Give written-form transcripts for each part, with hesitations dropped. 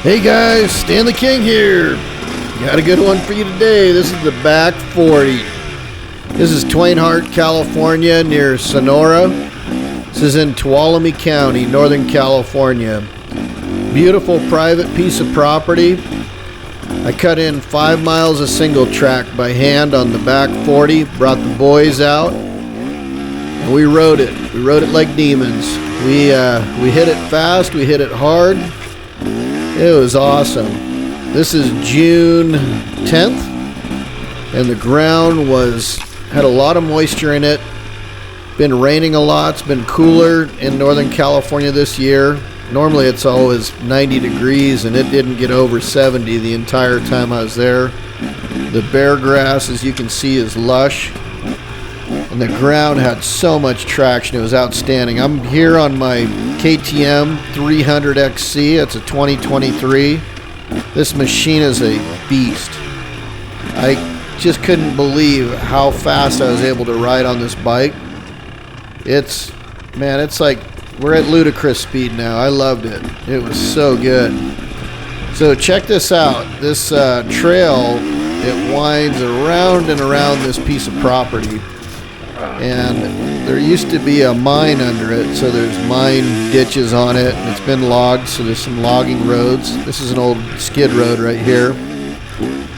Hey guys, Stanley King here. Got a good one for you today. This is the back 40. This is Twain Harte, California, near Sonora. This is in Tuolumne County, Northern California. Beautiful private piece of property. I cut in 5 miles of single track by hand on the back 40, brought the boys out, and we rode it. We rode it like demons. We hit it fast, we hit it hard. It was awesome. This is June 10th, and the ground had a lot of moisture in it. Been raining a lot. It's been cooler in Northern California this year. Normally it's always 90 degrees, and it didn't get over 70 the entire time I was there. The bear grass, as you can see, is lush, and the ground had so much traction. It was outstanding. I'm here on my KTM 300XC. It's a 2023. This machine is a beast. I just couldn't believe how fast I was able to ride on this bike. It's like we're at ludicrous speed now. I loved it. It was so good. So check this out. This trail, it winds around and around this piece of property. And there used to be a mine under it, so there's mine ditches on it, and it's been logged, so there's some logging roads. This is an old skid road right here.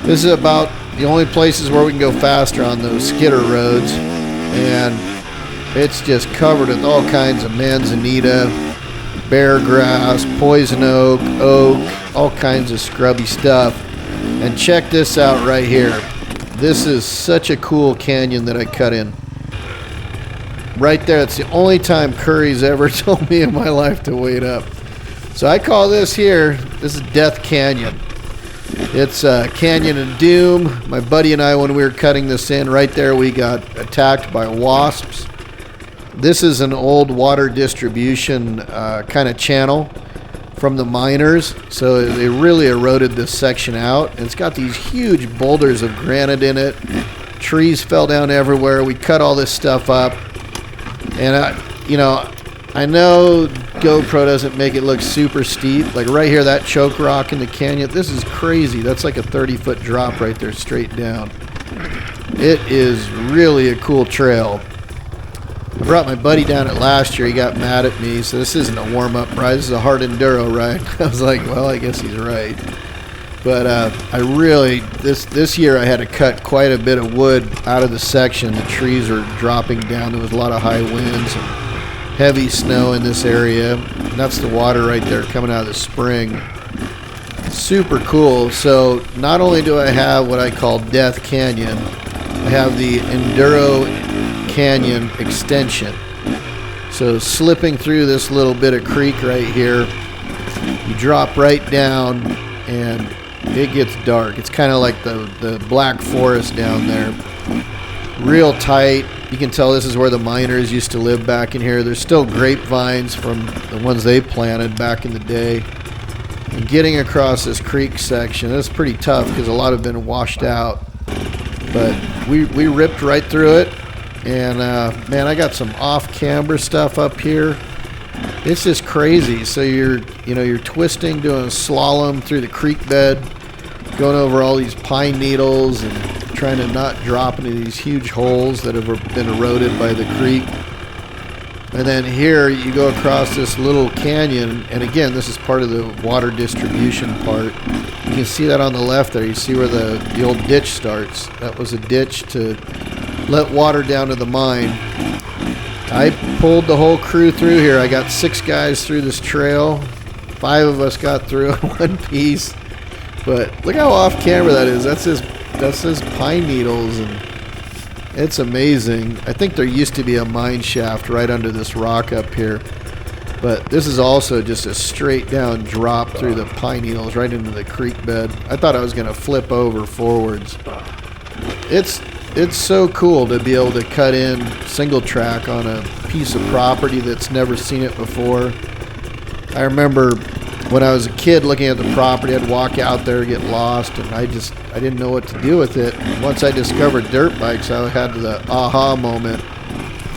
This is about the only places where we can go faster on those skidder roads, and it's just covered with all kinds of manzanita, bear grass, poison oak, all kinds of scrubby stuff. And check this out right here. This is such a cool canyon that I cut in. Right there, it's the only time Curry's ever told me in my life to wait up. So I call this is Death Canyon. It's Canyon of Doom. My buddy and I, when we were cutting this in, right there we got attacked by wasps. This is an old water distribution kind of channel from the miners. So they really eroded this section out. And it's got these huge boulders of granite in it. Trees fell down everywhere. We cut all this stuff up. And I know GoPro doesn't make it look super steep. Like right here, that choke rock in the canyon, this is crazy. That's like a 30-foot drop right there straight down. It is really a cool trail. I brought my buddy down it last year. He got mad at me, so this isn't a warm-up ride. This is a hard enduro ride. I was like, well, I guess he's right. But this year I had to cut quite a bit of wood out of the section. The trees are dropping down. There was a lot of high winds and heavy snow in this area. And that's the water right there coming out of the spring. Super cool. So not only do I have what I call Death Canyon, I have the Enduro Canyon extension. So slipping through this little bit of creek right here, you drop right down and it gets dark. It's kind of like the Black Forest down there. Real tight. You can tell this is where the miners used to live back in here. There's still grapevines from the ones they planted back in the day. And getting across this creek section, that's pretty tough because a lot have been washed out. But we ripped right through it. And man, I got some off-camber stuff up here. It's just crazy. So you're twisting, doing a slalom through the creek bed, going over all these pine needles and trying to not drop into these huge holes that have been eroded by the creek. And then here you go across this little canyon, and again, this is part of the water distribution part. You can see that on the left there. You see where the old ditch starts. That was a ditch to let water down to the mine. I pulled the whole crew through here. I got 6 guys through this trail. 5 of us got through in one piece. But look how off camera that is. That's his pine needles, and it's amazing. I think there used to be a mine shaft right under this rock up here. But this is also just a straight down drop through the pine needles right into the creek bed. I thought I was going to flip over forwards. It's so cool to be able to cut in single track on a piece of property that's never seen it before. I remember when I was a kid looking at the property, I'd walk out there, get lost, and I didn't know what to do with it. Once I discovered dirt bikes, I had the aha moment.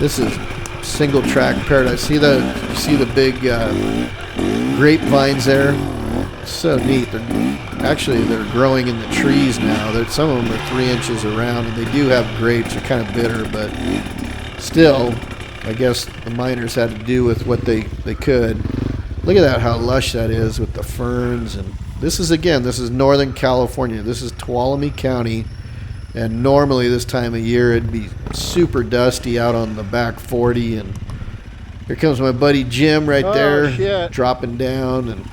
This is single track paradise. See the big grapevines there? so neat. They're growing in the trees now. Some of them are 3 inches around, and they do have grapes. They're kind of bitter, but still, I guess the miners had to do with what they could. Look at that, how lush that is with the ferns. And this is Northern California. This is Tuolumne County, and normally this time of year it'd be super dusty out on the back 40. And here comes my buddy Jim right there, shit. dropping down, and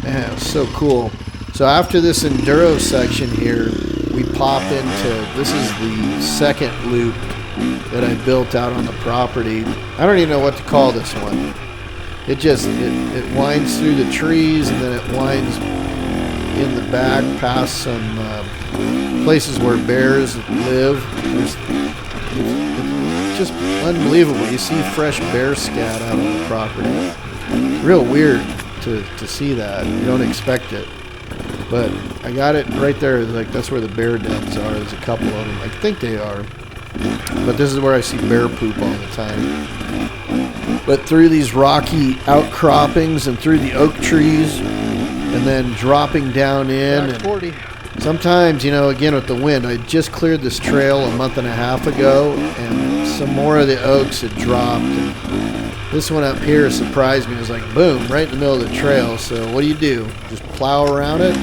man, it's so cool. So after this enduro section here, we pop into, this is the second loop that I built out on the property. I don't even know what to call this one. It winds through the trees, and then it winds in the back past some places where bears live. It's just unbelievable. You see fresh bear scat out on the property. Real weird to see that. You don't expect it. But I got it right there. Like, that's where the bear dens are. There's a couple of them. I think they are. But this is where I see bear poop all the time. But through these rocky outcroppings and through the oak trees, and then dropping down in. Back 40. Sometimes, again with the wind, I just cleared this trail a month and a half ago, and some more of the oaks had dropped. And this one up here surprised me. It was like, boom, right in the middle of the trail. So what do? Just plow around it,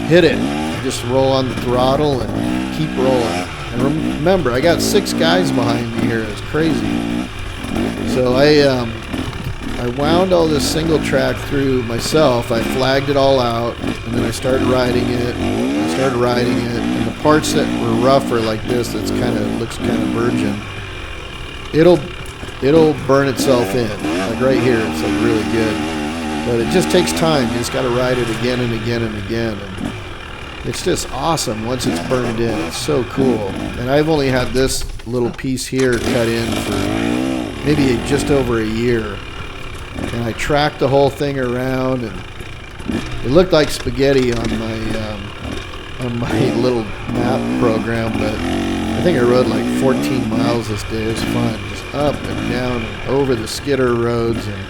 hit it, just roll on the throttle and keep rolling. And remember, I got 6 guys behind me here. It's crazy. So I wound all this single track through myself. I flagged it all out, and then I started riding it. And the parts that were rougher like this, looks kind of virgin. It'll burn itself in. Like right here, it's like really good. But it just takes time. You just got to ride it again and again and again. And it's just awesome once it's burned in. It's so cool. And I've only had this little piece here cut in for maybe just over a year. And I tracked the whole thing around, and it looked like spaghetti on my little map program, but I think I rode like 14 miles this day. It was fun, just up and down and over the skidder roads and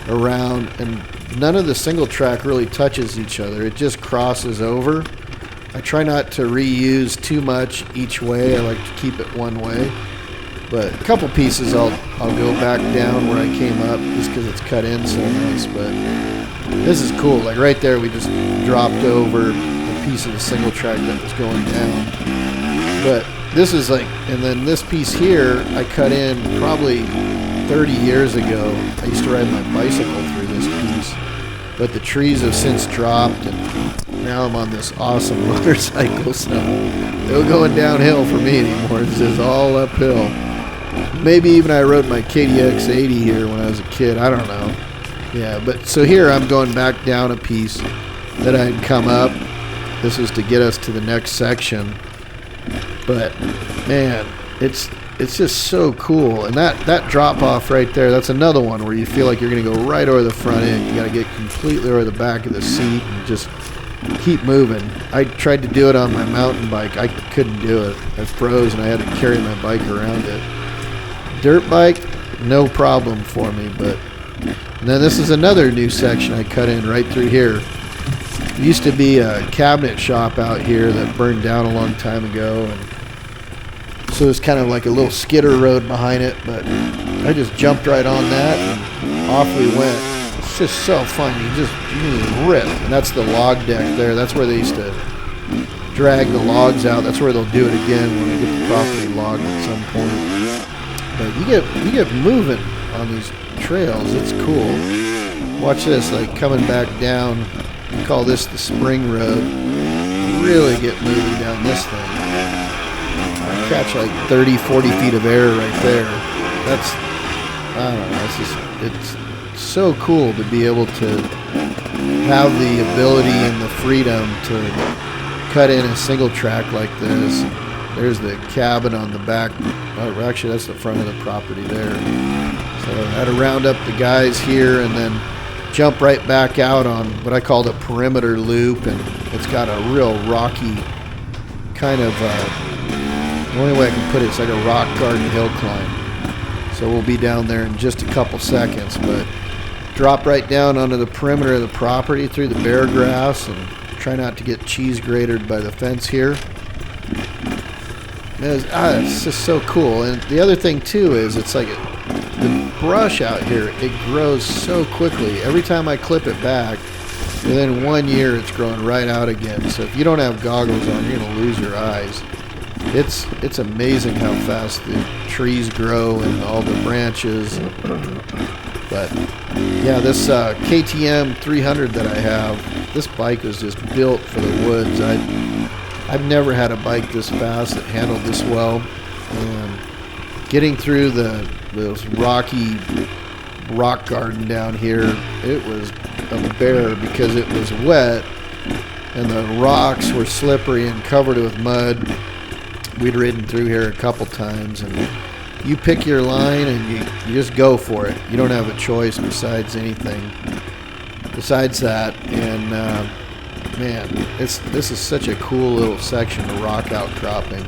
around, and none of the single track really touches each other. It just crosses over. I try not to reuse too much each way. I like to keep it one way. But a couple pieces I'll go back down where I came up just because it's cut in so nice. But this is cool. Like right there, we just dropped over a piece of the single track that was going down. But this is like, and then this piece here I cut in probably 30 years ago. I used to ride my bicycle through this piece, but the trees have since dropped, and now I'm on this awesome motorcycle, so no going downhill for me anymore. This is all uphill. Maybe even I rode my KDX 80 here when I was a kid. I don't know. Yeah, but so here I'm going back down a piece that I'd come up. This is to get us to the next section. But man, it's just so cool. And that drop off right there, that's another one where you feel like you're going to go right over the front end. You got to get completely over the back of the seat and just keep moving. I tried to do it on my mountain bike. I couldn't do it. I froze and I had to carry my bike around it. Dirt bike, no problem for me. But then this is another new section I cut in right through here. There used to be a cabinet shop out here that burned down a long time ago, and so it's kind of like a little skidder road behind it, but I just jumped right on that and off we went. It's just so fun. You just rip. And that's the log deck there. That's where they used to drag the logs out. That's where they'll do it again when they get the property logged at some point. But you get moving on these trails. It's cool. Watch this, like coming back down. We call this the spring road. Really get moving down this thing. I catch like 30, 40 feet of air right there. That's, I don't know, it's so cool to be able to have the ability and the freedom to cut in a single track like this. There's the cabin on the back. Oh, actually, that's the front of the property there. So I had to round up the guys here and then jump right back out on what I call the perimeter loop, and it's got a real rocky kind of, the only way I can put it, it's like a rock garden hill climb. So we'll be down there in just a couple seconds, but drop right down onto the perimeter of the property through the bare grass and try not to get cheese grated by the fence here. It's just so cool. And the other thing too is it's like the brush out here, it grows so quickly. Every time I clip it back, within 1 year it's growing right out again. So if you don't have goggles on, you're gonna lose your eyes. It's amazing how fast the trees grow and all the branches. But yeah, this KTM 300 that I have, this bike was just built for the woods. I've never had a bike this fast that handled this well. And getting through those rocky rock garden down here, it was a bear because it was wet and the rocks were slippery and covered with mud. We'd ridden through here a couple times, and you pick your line and you just go for it. You don't have a choice besides that. And man, this is such a cool little section of rock outcropping.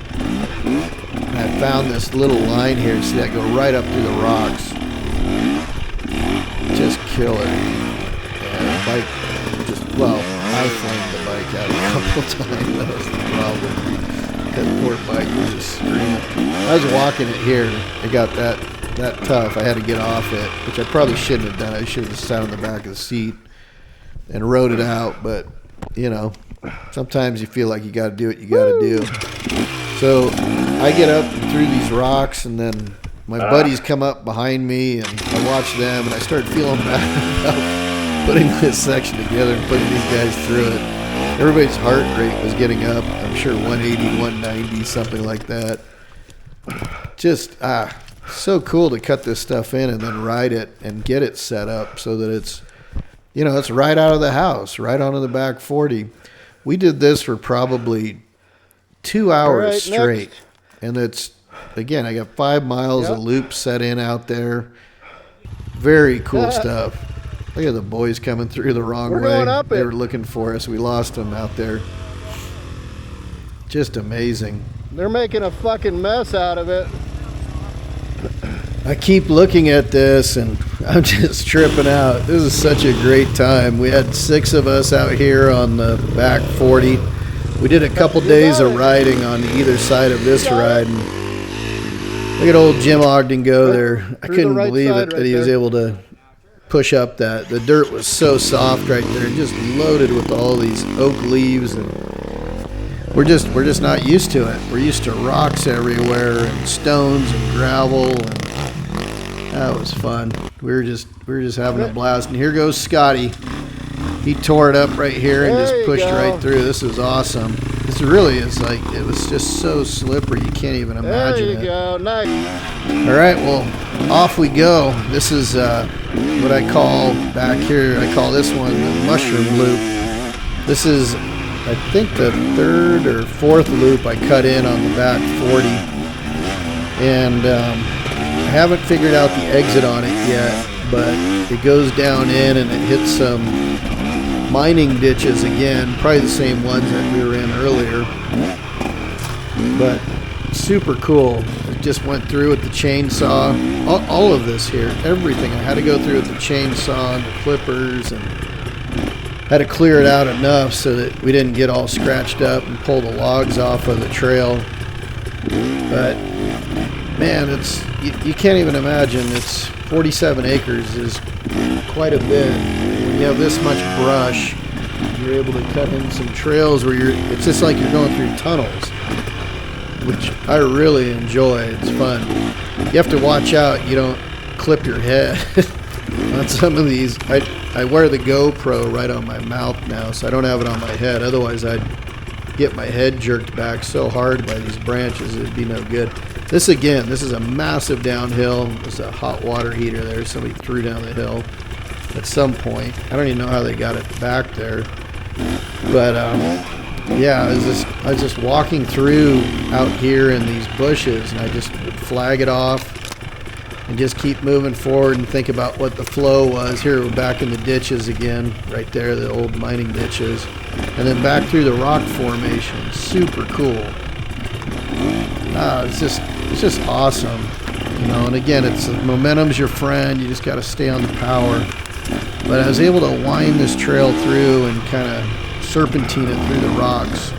And I found this little line here, see that go right up through the rocks. Just kill it. And the bike I flamed the bike out a couple times. That was the problem. That poor bike was just screaming. I was walking it here. It got that tough. I had to get off it, which I probably shouldn't have done. I should have just sat on the back of the seat and rode it out. But, you know, sometimes you feel like you got to do what you got to do. So I get up through these rocks, and then my buddies come up behind me, and I watch them, and I start feeling bad about putting this section together and putting these guys through it. Everybody's heart rate was getting up. I'm sure 180, 190, something like that. Just, so cool to cut this stuff in and then ride it and get it set up so that it's, you know, it's right out of the house, right onto the back 40. We did this for probably 2 hours straight. Next. And it's, again, I got 5 miles of loop set in out there. Very cool stuff. Look at the boys coming through the wrong way. They were looking for us. We lost them out there. Just amazing. They're making a fucking mess out of it. I keep looking at this and I'm just tripping out. This is such a great time. We had 6 of us out here on the back 40. We did a couple days of riding on either side of this ride. And look at old Jim Ogden go there. I couldn't believe it that he was able to push up that. The dirt was so soft right there, just loaded with all these oak leaves, and we're just not used to it. We're used to rocks everywhere and stones and gravel, and that was fun. We were just having a blast. And here goes Scotty. He tore it up right here and just pushed right through. This is awesome. This really is like, it was just so slippery you can't even imagine it. There you go, nice. All right, well, off we go. This is what I call back here, I call this one the mushroom loop. This is, I think, the 3rd or 4th loop I cut in on the back 40. And I haven't figured out the exit on it yet, but it goes down in and it hits some mining ditches again, probably the same ones that we were in earlier. But super cool. It just went through with the chainsaw. All of this here, everything. I had to go through with the chainsaw and the clippers, and had to clear it out enough so that we didn't get all scratched up and pull the logs off of the trail. But man, it's you can't even imagine. It's 47 acres is quite a bit. When you have this much brush, you're able to cut in some trails where it's just like you're going through tunnels, which I really enjoy. It's fun. You have to watch out you don't clip your head on some of these. I wear the GoPro right on my mouth now, so I don't have it on my head. Otherwise, I'd get my head jerked back so hard by these branches, it'd be no good. This is a massive downhill. There's a hot water heater there. Somebody threw down the hill at some point. I don't even know how they got it back there. But yeah, I was just walking through out here in these bushes, and I just would flag it off and just keep moving forward and think about what the flow was. Here we're back in the ditches again, right there, the old mining ditches, and then back through the rock formation. Super cool. It's just awesome, you know. And again, it's momentum's your friend. You just got to stay on the power. But I was able to wind this trail through and kind of serpentine it through the rocks.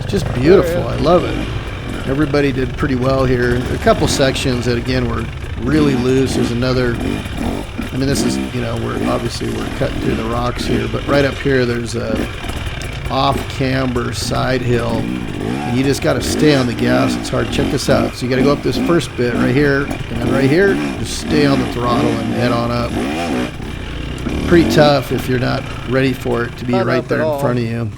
It's just beautiful. I love it. Everybody did pretty well here. A couple sections that again were really loose. There's another, I mean, this is, you know, we're cutting through the rocks here, but right up here there's a off-camber side hill, and you just got to stay on the gas. It's hard. Check this out. So you got to go up this first bit right here, and then right here, just stay on the throttle and head on up. Pretty tough if you're not ready for it to be right there in front of you.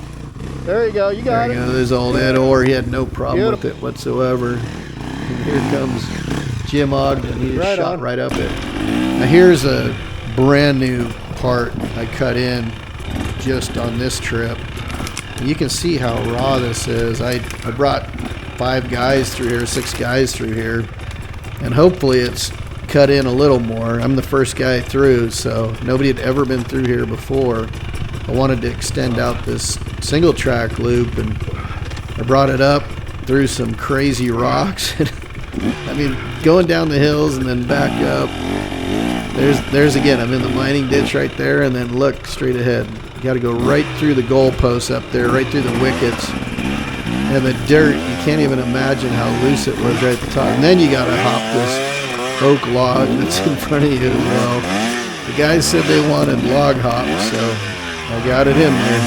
There you go. You got it. There you go. There's old Ed Orr. He had no problem with it whatsoever. And here comes Jim Ogden. He just shot right up it. Now here's a brand new part I cut in just on this trip. You can see how raw this is. I brought 5 guys through here, 6 guys through here, and hopefully it's cut in a little more. I'm the first guy through, so nobody had ever been through here before. I wanted to extend out this single track loop, and I brought it up through some crazy rocks. I mean, going down the hills and then back up. There's again, I'm in the mining ditch right there, and then look straight ahead. You got to go right through the goalposts up there, right through the wickets. And the dirt, you can't even imagine how loose it was right at the top. And then you got to hop this oak log that's in front of you as well. The guys said they wanted log hops, so I got it in there.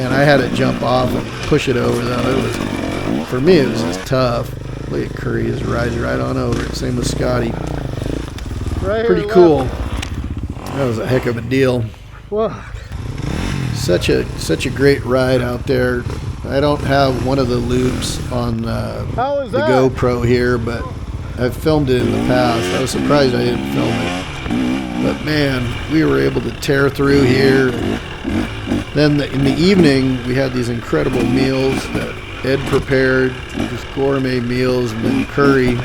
And I had to jump off and push it over, though. It was, for me, it was just tough. Look at Curry, just rides right on over it. Same with Scotty. Right, pretty cool. That was a heck of a deal. Whoa. Such a great ride out there. I don't have one of the loops on the GoPro here, but I've filmed it in the past. I was surprised I didn't film it. But man, we were able to tear through here. Then in the evening, we had these incredible meals that Ed prepared, just gourmet meals, and then Curry.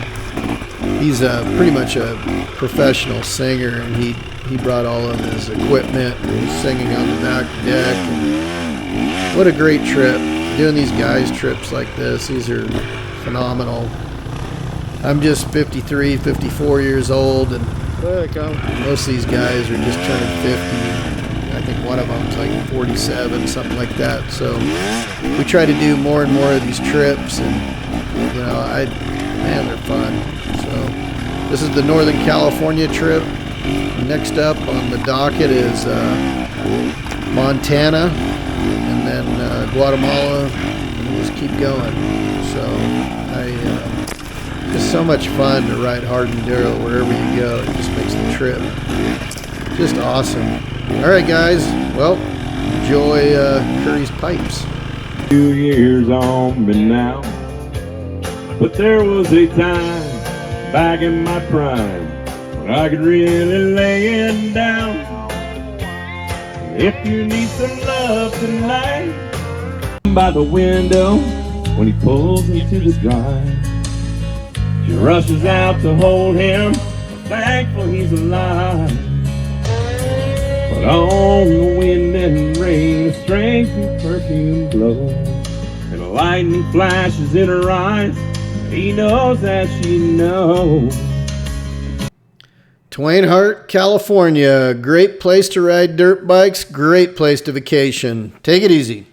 He's pretty much a professional singer, and he brought all of his equipment and was singing on the back deck. And what a great trip. Doing these guys trips like this, these are phenomenal. I'm just 53, 54 years old, and most of these guys are just turning 50. I think one of them's like 47, something like that. So we try to do more and more of these trips, and you know, man, they're fun. So this is the Northern California trip. Next up on the docket is Montana, and then Guatemala, and we'll just keep going. So it's so much fun to ride hard enduro wherever you go. It just makes the trip just awesome. All right, guys. Well, enjoy Curry's pipes. 2 years on me now, but there was a time back in my prime when I could really lay it down. If you need some love tonight, by the window when he pulls me to the drive, she rushes out to hold him, thankful he's alive. But on the wind and rain, a strange new perfume blows, and a lightning flashes in her eyes. He knows that she knows. Twain Harte, California. Great place to ride dirt bikes, great place to vacation. Take it easy.